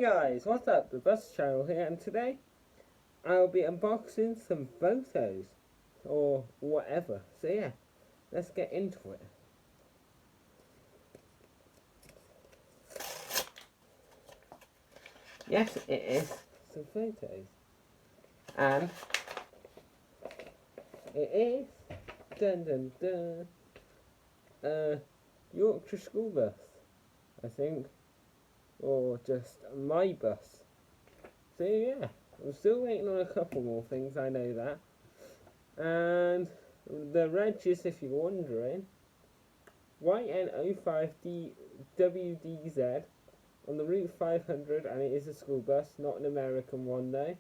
guys, what's up? The Bus Channel here, and today I'll be unboxing some photos or whatever. So yeah, let's get into it. Yes, it is some photos, and it is Yorkshire school bus, I think. Or just my bus. So yeah, I'm still waiting on a couple more things, I know that. And the reg is, if you're wondering, YN05 WDZ on the Route 500, and it is a school bus, not an American one though.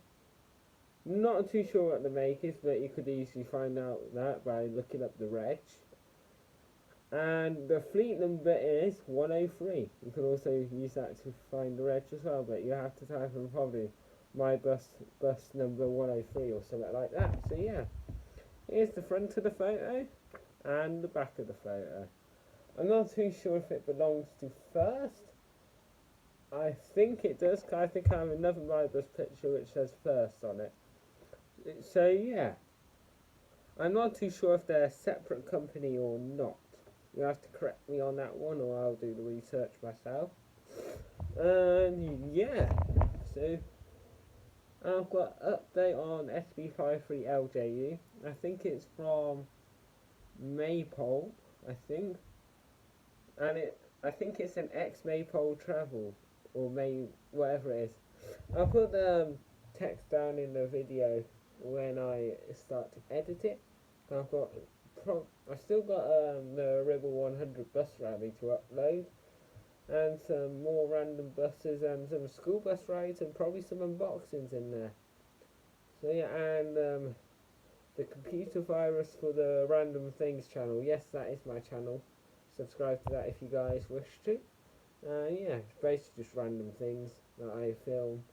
Not too sure what the make is, but you could easily find out that by looking up the reg. And the fleet number is 103. You can also use that to find the reg as well, but you have to type in probably my bus number 103 or something like that. So yeah, here's the front of the photo and the back of the photo. I'm not too sure if it belongs to first. I think it does, because I think I have another my bus picture which says first on it. So yeah, I'm not too sure if they're a separate company or not. You have to correct me on that one, or I'll do the research myself. And yeah, so I've got an update on SB53LJU. I think it's from Maypole, I think. And I think it's an ex-Maypole travel, or whatever it is. I'll put the text down in the video when I start to edit it. I've still got the Rebel 100 bus rally to upload, and some more random buses and some school bus rides, and probably some unboxings in there. So yeah, and the computer virus for the Random Things channel. Yes, that is my channel. Subscribe to that if you guys wish to. Yeah, it's basically just random things that I film.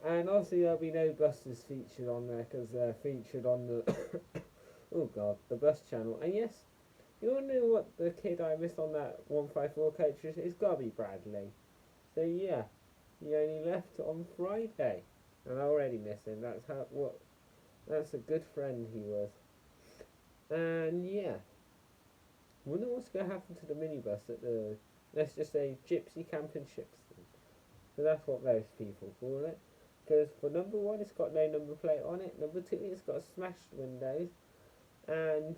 And obviously there'll be no buses featured on there, because they're featured on the oh god, the bus channel. And yes, you all know what the kid I missed on that 154 coach is? It's gotta be Bradley. So yeah, he only left on Friday, and I already miss him. That's a good friend he was. And yeah, I wonder what's gonna happen to the minibus at the, let's just say, Gypsy Camping Shipston. So that's what most people call it. Because for number one, it's got no number plate on it. Number two, it's got smashed windows. And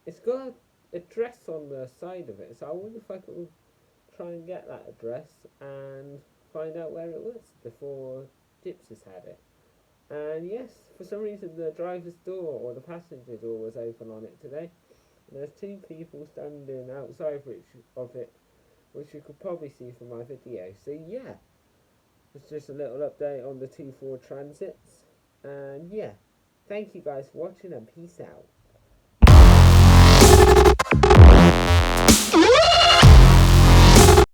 it's got an address on the side of it, so I wonder if I could try and get that address and find out where it was before Gypsies had it. And yes, for some reason the driver's door or the passenger door was open on it today. And there's two people standing outside of it, which you could probably see from my video. So yeah, it's just a little update on the 2-4 transits. And yeah, thank you guys for watching, and peace out.